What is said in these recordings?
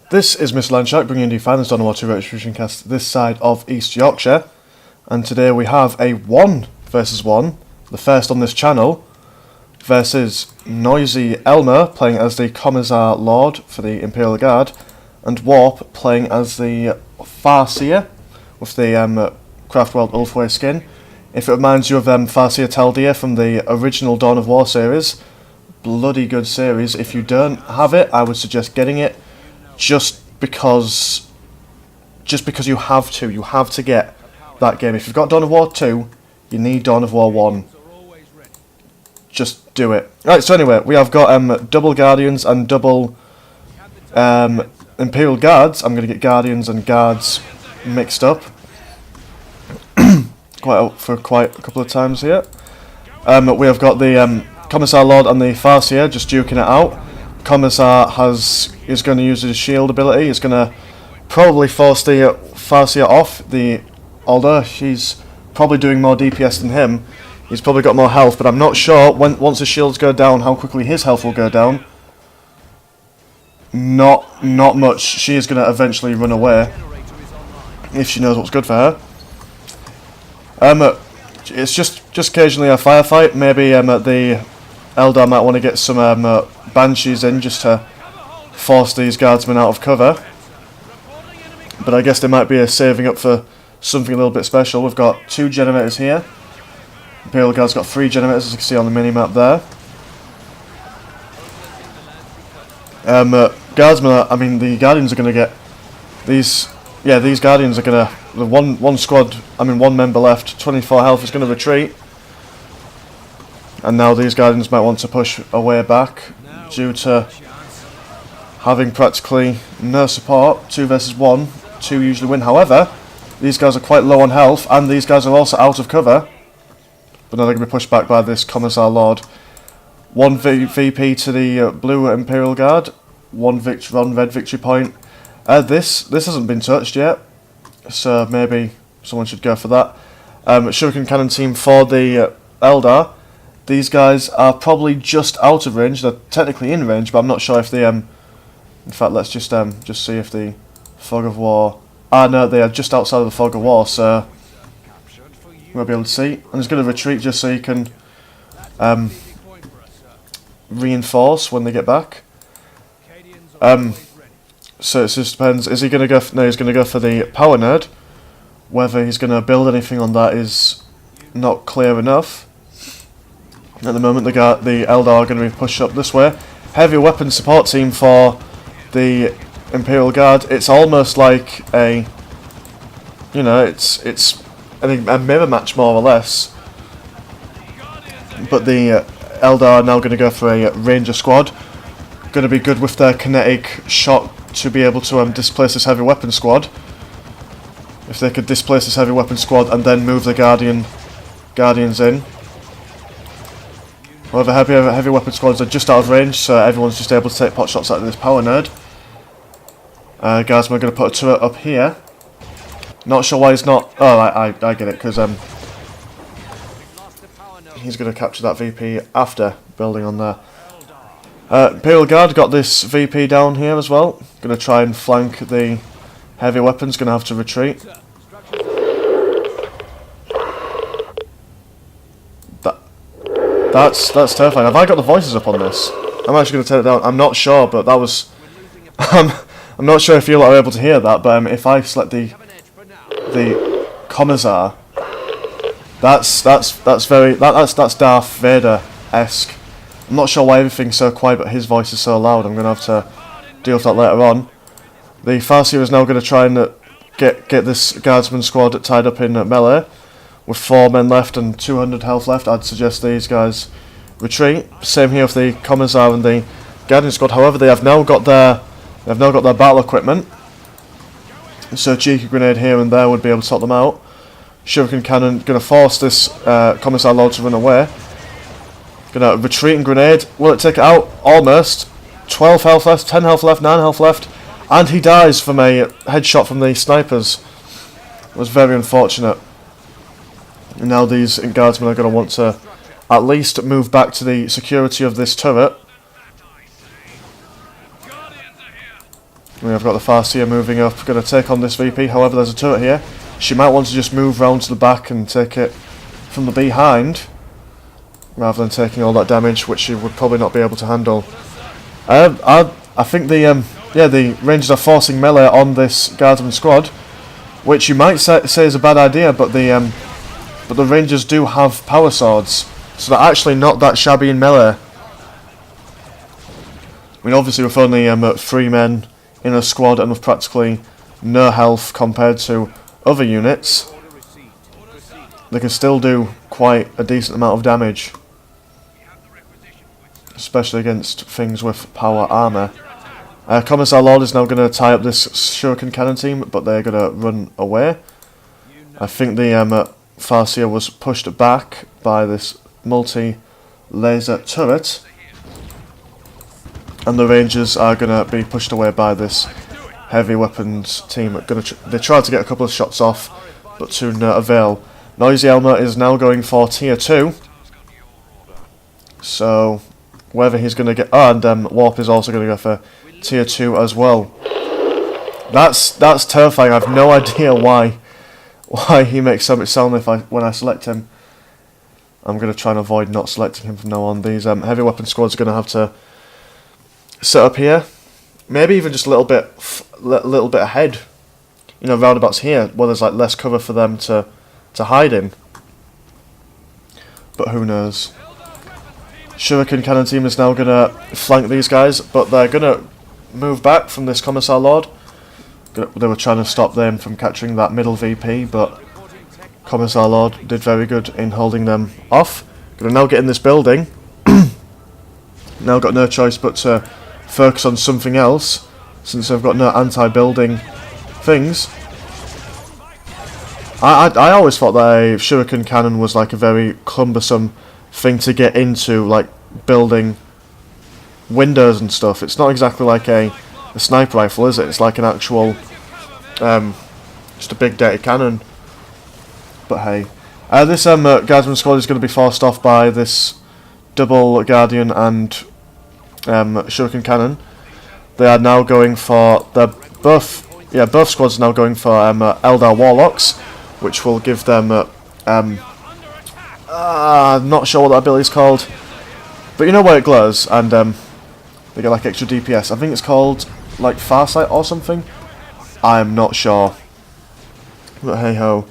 This is Mr. Landshark bringing you the finest on the Retribution cast this side of East Yorkshire, and today we have a 1 versus 1, the first on this channel, versus Noisy Elmo playing as the Commissar Lord for the Imperial Guard, and Warp playing as the Farseer with the Craft World Ulfway skin. If it reminds you of Farseer Taldir from the original Dawn of War series, bloody good series. If you don't have it, I would suggest getting it. Just because you have to get that game. If you've got Dawn of War 2, you need Dawn of War 1. Just do it. Right, so anyway, we have got double Guardians and double Imperial Guards. I'm going to get Guardians and Guards mixed up quite a couple of times here. We have got the Commissar Lord and the Farseer just duking it out. Commissar is going to use his shield ability. He's going to probably force the Farseer off. Although she's probably doing more DPS than him, he's probably got more health. But I'm not sure once his shields go down how quickly his health will go down. Not much. She is going to eventually run away if she knows what's good for her. It's just occasionally a firefight. Maybe the Eldar might want to get some Banshees in just to force these guardsmen out of cover. But I guess they might be saving up for something a little bit special. We've got 2 generators here. Imperial Guard's got 3 generators, as you can see on the mini-map there. Guardsmen, the Guardians are going to get these. Yeah, these Guardians are going to. The one member left, 24 health, is going to retreat. And now these Guardians might want to push away back due to having practically no support. 2 versus 1, 2 usually win. However, these guys are quite low on health, and these guys are also out of cover. But now they're going to be pushed back by this Commissar Lord. 1 VP to the blue Imperial Guard, 1 red victory point. This hasn't been touched yet, so maybe someone should go for that. Shuriken Cannon team for the Eldar. These guys are probably just out of range. They're technically in range, but I'm not sure if they. In fact, let's just see if the Fog of War. No, they are just outside of the Fog of War, so we'll be able to see. I'm just going to retreat just so you can reinforce when they get back. So it just depends. Is he going to go? No, he's going to go for the Power Node. Whether he's going to build anything on that is not clear enough. At the moment, the Eldar are going to be pushed up this way. Heavy weapon support team for the Imperial Guard. It's almost like a, it's I think a mirror match more or less. But the Eldar are now going to go for a Ranger squad. Going to be good with their kinetic shot to be able to displace this heavy weapon squad. If they could displace this heavy weapon squad and then move the Guardians in. However, heavy weapon squads are just out of range, so everyone's just able to take pot shots out of this Power Node. Guardsmen are going to put a turret up here. Not sure why he's not. Oh, I get it, because he's going to capture that VP after building on there. Imperial Guard got this VP down here as well. Going to try and flank the heavy weapons. Going to have to retreat. That's terrifying. Have I got the voices up on this? I'm actually going to turn it down. I'm not sure, but that was. I'm not sure if you are able to hear that, but if I select the Commissar, that's Darth Vader-esque. I'm not sure why everything's so quiet, but his voice is so loud. I'm going to have to deal with that later on. The Farseer is now going to try and get this Guardsman squad tied up in melee. With 4 men left and 200 health left, I'd suggest these guys retreat. Same here with the Commissar and the Guardian squad. However, they have now got their battle equipment. So a cheeky grenade here and there would be able to sort them out. Shuriken Cannon going to force this Commissar Lord to run away. Going to retreat and grenade. Will it take it out? Almost. 12 health left, 10 health left, 9 health left. And he dies from a headshot from the snipers. It was very unfortunate. And now these Guardsmen are going to want to at least move back to the security of this turret. We have got the Farseer moving up, going to take on this VP. However, there's a turret here. She might want to just move round to the back and take it from the behind, rather than taking all that damage, which she would probably not be able to handle. I think the Rangers are forcing melee on this Guardsman squad, which you might say is a bad idea, but the Rangers do have power swords, so they're actually not that shabby in melee. I mean, obviously with only 3 men in a squad and with practically no health compared to other units, they can still do quite a decent amount of damage, especially against things with power armour. Commissar Lord is now going to tie up this Shuriken Cannon team, but they're going to run away. I think the Farseer was pushed back by this multi-laser turret, and the Rangers are going to be pushed away by this heavy weapons team. They tried to get a couple of shots off, but to no avail. Noisy Elmo is now going for tier 2. So whether he's going to get... Oh, and Warp is also going to go for tier 2 as well. That's terrifying. I have no idea why he makes so much sound when I select him. I'm going to try and avoid not selecting him from now on. These heavy weapon squads are going to have to set up here. Maybe even just a little bit ahead. You know, roundabouts here, where there's like less cover for them to hide in. But who knows. Shuriken Cannon team is now going to flank these guys, but they're going to move back from this Commissar Lord. They were trying to stop them from capturing that middle VP, but Commissar Lord did very good in holding them off. Going to now get in this building. Now got no choice but to focus on something else, since they've got no anti-building things. I always thought that a Shuriken Cannon was like a very cumbersome thing to get into, like building windows and stuff. It's not exactly like a sniper rifle, is it? It's like an actual, just a big dirty cannon. But hey, this Guardsman squad is going to be forced off by this double Guardian and Shuriken Cannon. They are now going for both squads are now going for Eldar Warlocks, which will give them I'm not sure what that ability is called, but you know where it glows and they get like extra DPS. I think it's called like Farsight or something. I'm not sure, but hey ho.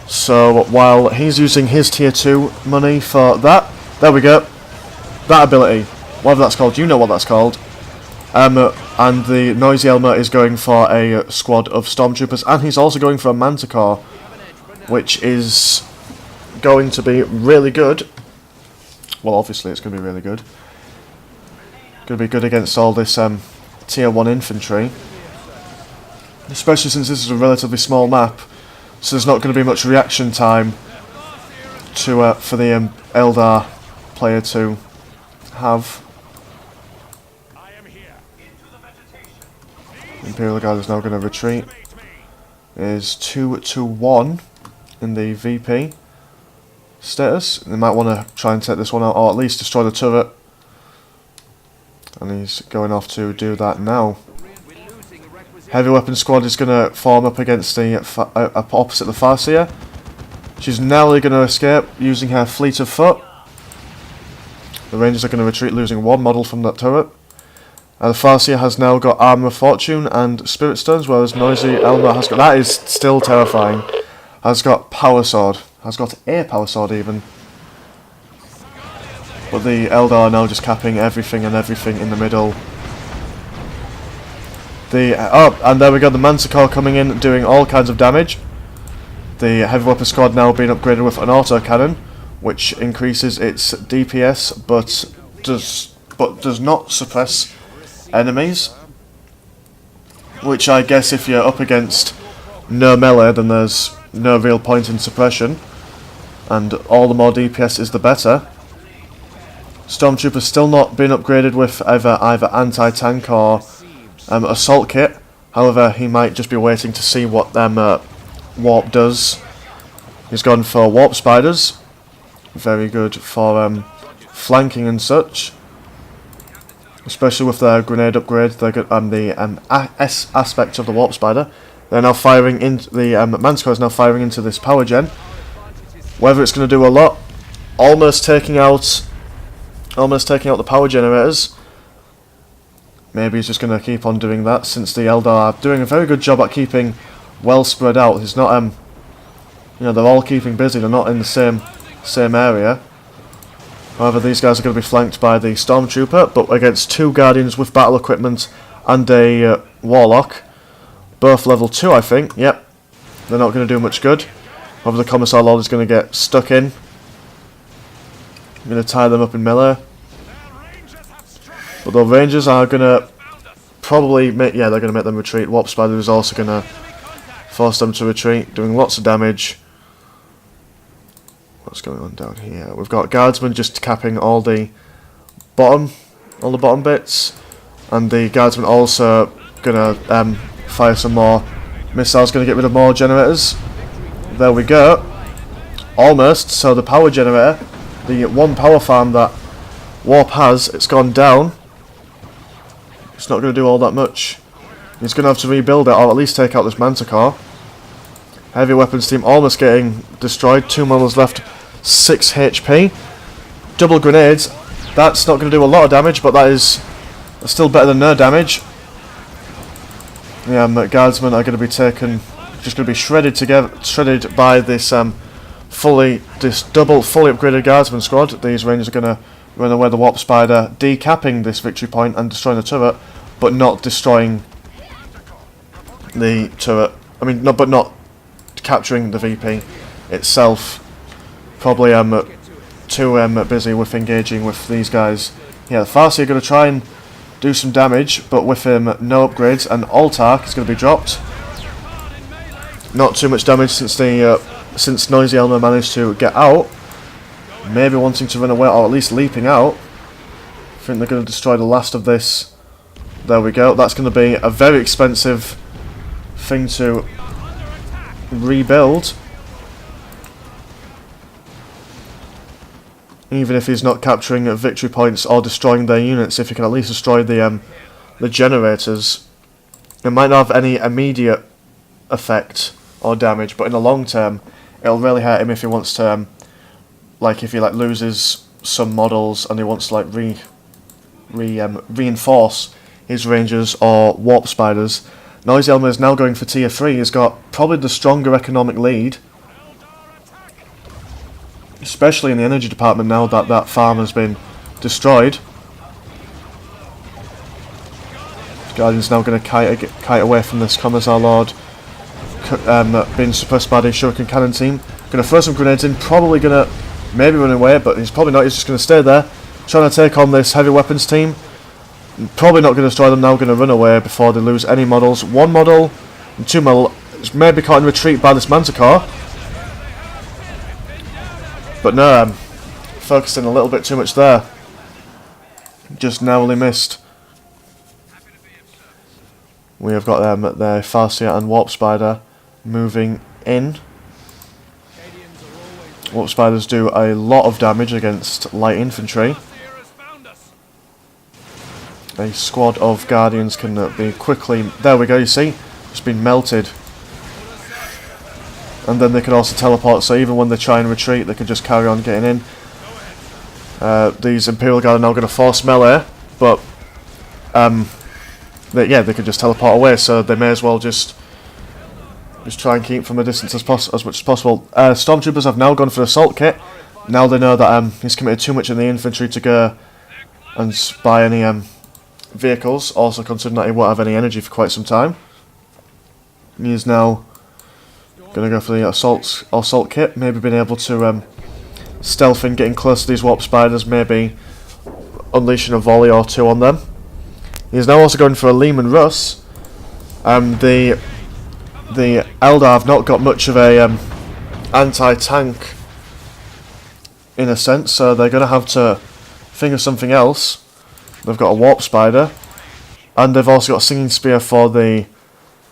So while he's using his tier 2 money for that, there we go, that ability, whatever that's called, you know what that's called. And the Noisy Elmo is going for a squad of Stormtroopers, and he's also going for a Manticore, which is going to be really good. Well, obviously it's going to be really good. Going to be good against all this tier 1 infantry, especially since this is a relatively small map, so there's not going to be much reaction time to for the Eldar player to have. Imperial Guard is now going to retreat. It is 2-1 in the VP status. They might want to try and take this one out, or at least destroy the turret. And he's going off to do that now. Heavy weapon squad is going to form up against the opposite the Farseer. She's narrowly going to escape using her fleet of foot. The Rangers are going to retreat, losing 1 model from that turret. The Farseer has now got Armour of Fortune and Spirit Stones, whereas Noisy Elmo has got... That is still terrifying. Has got Power Sword. Has got a Power Sword even. But the Eldar are now just capping everything and everything in the middle. And there we go, the Manticore coming in, doing all kinds of damage. The Heavy Weapon Squad now being upgraded with an autocannon, which increases its DPS, but does not suppress enemies, which I guess if you're up against no melee, then there's no real point in suppression, and all the more DPS is the better. Stormtrooper's still not been upgraded with either anti-tank or assault kit. However, he might just be waiting to see what Warp does. He's gone for Warp Spiders, very good for flanking and such. especially with their grenade upgrade, and the S aspect of the Warp Spider. They're now firing into the Manticore is now firing into this power gen. Whether it's going to do a lot, almost taking out the power generators. Maybe he's just going to keep on doing that, since the Eldar are doing a very good job at keeping well spread out. He's not, you know, they're all keeping busy. They're not in the same area. However, these guys are going to be flanked by the Stormtrooper, but against 2 Guardians with battle equipment and a Warlock, both level 2, I think. Yep, they're not going to do much good. However, the Commissar Lord is going to get stuck in. I'm going to tie them up in melee. But the Rangers are going to probably make, yeah, they're going to make them retreat. Warp Spider is also going to force them to retreat, doing lots of damage. What's going on down here? We've got Guardsmen just capping all the bottom bits, and the Guardsmen also going to fire some more missiles, going to get rid of more generators. There we go. Almost. So the power generator, the one power farm that Warp has, it's gone down. It's not going to do all that much. He's going to have to rebuild it, or at least take out this Manticore. Heavy weapons team almost getting destroyed. 2 models left, 6 HP. Double grenades. That's not going to do a lot of damage, but that's still better than no damage. Yeah, Guardsmen are going to be taken, just going to be shredded by this fully upgraded Guardsman squad. These Rangers are going to run away the Warp Spider, decapping this victory point and destroying the turret, but not destroying the turret. I mean, but not capturing the VP itself. Probably too busy with engaging with these guys. Yeah, the Farsi are going to try and do some damage, but with him no upgrades, and Altark is going to be dropped. Not too much damage since Noisy Elmo managed to get out. Maybe wanting to run away, or at least leaping out. I think they're going to destroy the last of this. There we go. That's going to be a very expensive thing to rebuild. Even if he's not capturing victory points or destroying their units, if he can at least destroy the generators, it might not have any immediate effect or damage, but in the long term, it'll really hurt him if he wants to, if he loses some models and he wants to reinforce his Rangers or Warp Spiders. Noisy Elmo is now going for tier 3. He's got probably the stronger economic lead, especially in the energy department now that that farm has been destroyed. Guardian's now going to kite away from this Commissar Lord, being suppressed by the Shuriken Cannon team. Going to throw some grenades in, probably going to maybe run away, but he's probably not. He's just going to stay there, trying to take on this heavy weapons team. Probably not going to destroy them now, going to run away before they lose any models. 1 model and 2 model is maybe caught in retreat by this Manticore. But no, focusing a little bit too much there. Just narrowly missed. We have got their Farsia and Warp Spider moving in. Warp Spiders do a lot of damage against light infantry. A squad of Guardians can be quickly... There we go, you see? It's been melted. And then they can also teleport, so even when they try and retreat, they can just carry on getting in. These Imperial Guard are now going to force melee, but... they can just teleport away, so they may as well just try and keep from a distance as much as possible. Stormtroopers have now gone for assault kit. Now they know that he's committed too much in the infantry to go and buy any vehicles, also considering that he won't have any energy for quite some time. He is now going to go for the assault kit, maybe being able to stealth in, getting close to these Warp Spiders, maybe unleashing a volley or 2 on them. He's now also going for a Lehman Russ. The Eldar have not got much of a anti-tank in a sense, so they're going to have to think of something else. They've got a Warp Spider, and they've also got a Singing Spear for the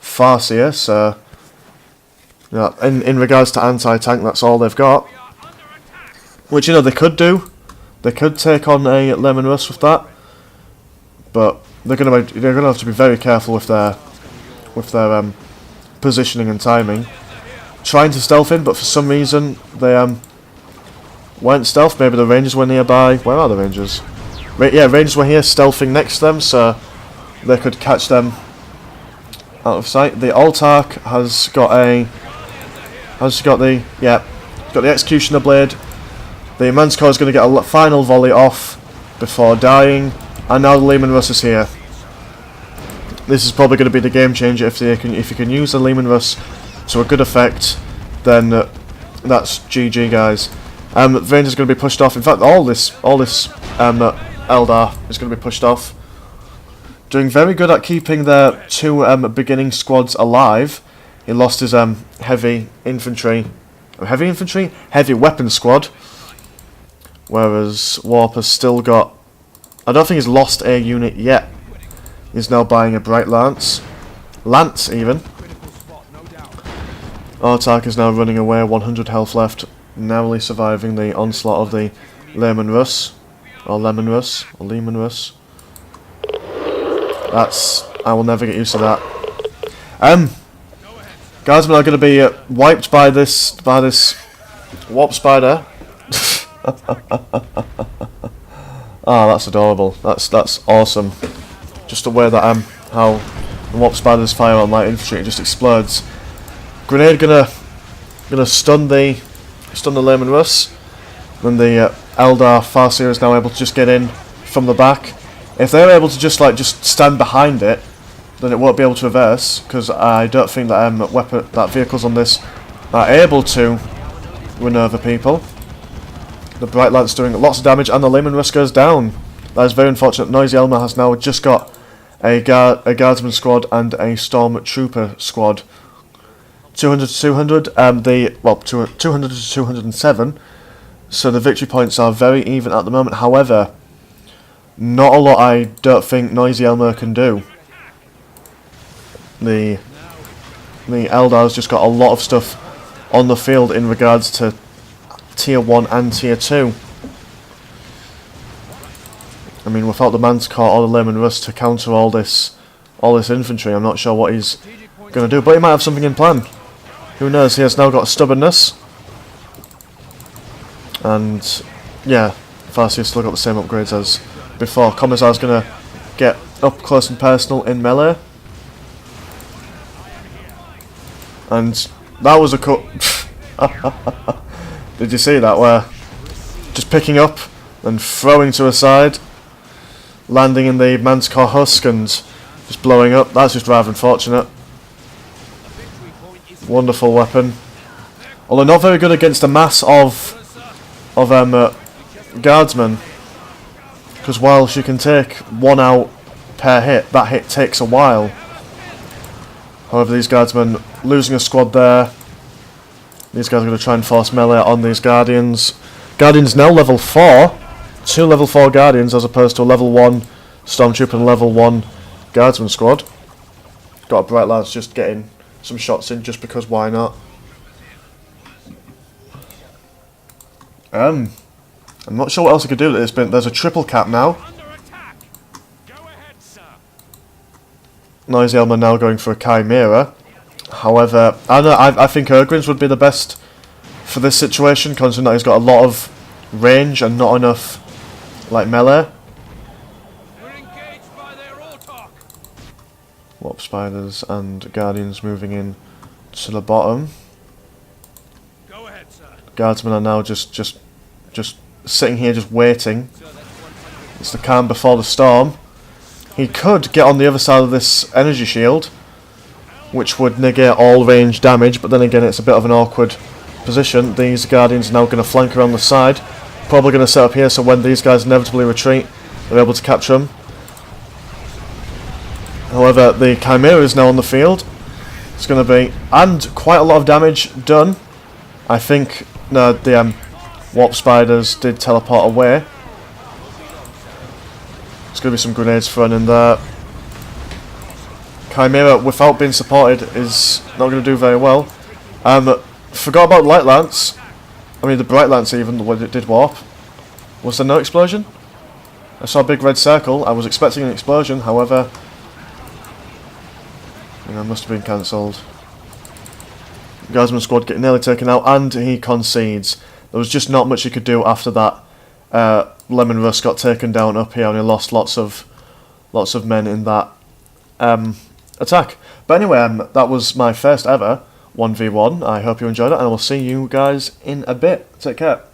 Farseer, so yeah, in regards to anti-tank, that's all they've got. Which, they could do. They could take on a Lemon Russ with that. but they're gonna have to be very careful with their positioning and timing. Trying to stealth in, but for some reason they weren't stealth. Maybe the Rangers were nearby. Where are the Rangers? Yeah, Rangers were here stealthing next to them, so they could catch them out of sight. The Altark has got the Executioner Blade. The Manticore is going to get a final volley off before dying, and now the Lehman Russ is here. This is probably going to be the game changer. If you can use the Lehman Russ to a good effect, then that's GG, guys. Rangers is going to be pushed off. In fact, all this Eldar is going to be pushed off. Doing very good at keeping their two beginning squads alive. He lost his heavy weapon squad, whereas Warp has still got. I don't think he's lost a unit yet. He's now buying a Bright Lance even. Artark is now running away, 100 health left, narrowly surviving the onslaught of the Lehman Russ. I will never get used to that. Guardsmen are going to be wiped by this Warp Spider. Ah, that's adorable. That's awesome. Just the way that how the Warp Spiders fire on light infantry, it just explodes. Grenade gonna stun the Lehman Russ. Then the Eldar Farseer is now able to just get in from the back. If they're able to just stand behind it, then it won't be able to reverse, because I don't think that vehicles on this are able to run over people. The Bright Lance doing lots of damage, and the Lehman Russ goes down. That is very unfortunate. Noisy Elmo has now just got a Guardsman squad and a Stormtrooper squad. 200 to 200, 200 to 207. So the victory points are very even at the moment. However, not a lot I don't think Noisy Elmo can do. The Eldar's just got a lot of stuff on the field in regards to Tier 1 and Tier 2. I mean, without the Manticore or the Lehman Russ to counter all this infantry, I'm not sure what he's going to do. But he might have something in plan. Who knows? He has now got stubbornness. And, yeah, Farseer's still got the same upgrades as before. Commissar's going to get up close and personal in melee. And that was a cut. Did you see that? Where just picking up and throwing to a side, landing in the Manticore husk and just blowing up. That's just rather unfortunate. Wonderful weapon. Although not very good against a mass of guardsmen. Because while she can take one out per hit, that hit takes a while. However, these guardsmen losing a squad there. These guys are going to try and force melee on these Guardians. Guardians now level 4. 2 level 4 Guardians as opposed to a level 1 Stormtrooper and level 1 Guardsman squad. Got a Bright Lance just getting some shots in just because why not. I'm not sure what else I could do with this, but there's a triple cap now. Noisy Elmo now going for a Chimera. However, I think Ogrins would be the best for this situation, considering that he's got a lot of range and not enough melee. Warp Spiders and Guardians moving in to the bottom. Guardsmen are now just sitting here, just waiting. It's the calm before the storm. He could get on the other side of this energy shield, which would negate all range damage, but then again it's a bit of an awkward position. These Guardians are now going to flank around the side, probably going to set up here so when these guys inevitably retreat, they're able to capture them. However, the Chimera is now on the field. It's going to be, and quite a lot of damage done. I think the Warp Spiders did teleport away. There's going to be some grenades thrown in there. Chimera, without being supported, is not going to do very well. Forgot about Light Lance. I mean, the Bright Lance even, when it did warp. Was there no explosion? I saw a big red circle. I was expecting an explosion, however, it must have been cancelled. Guardsman squad getting nearly taken out, and he concedes. There was just not much he could do after that. Lemon Russ got taken down up here, and he lost lots of men in that attack. But anyway, that was my first ever 1v1. I hope you enjoyed it, and I will see you guys in a bit. Take care.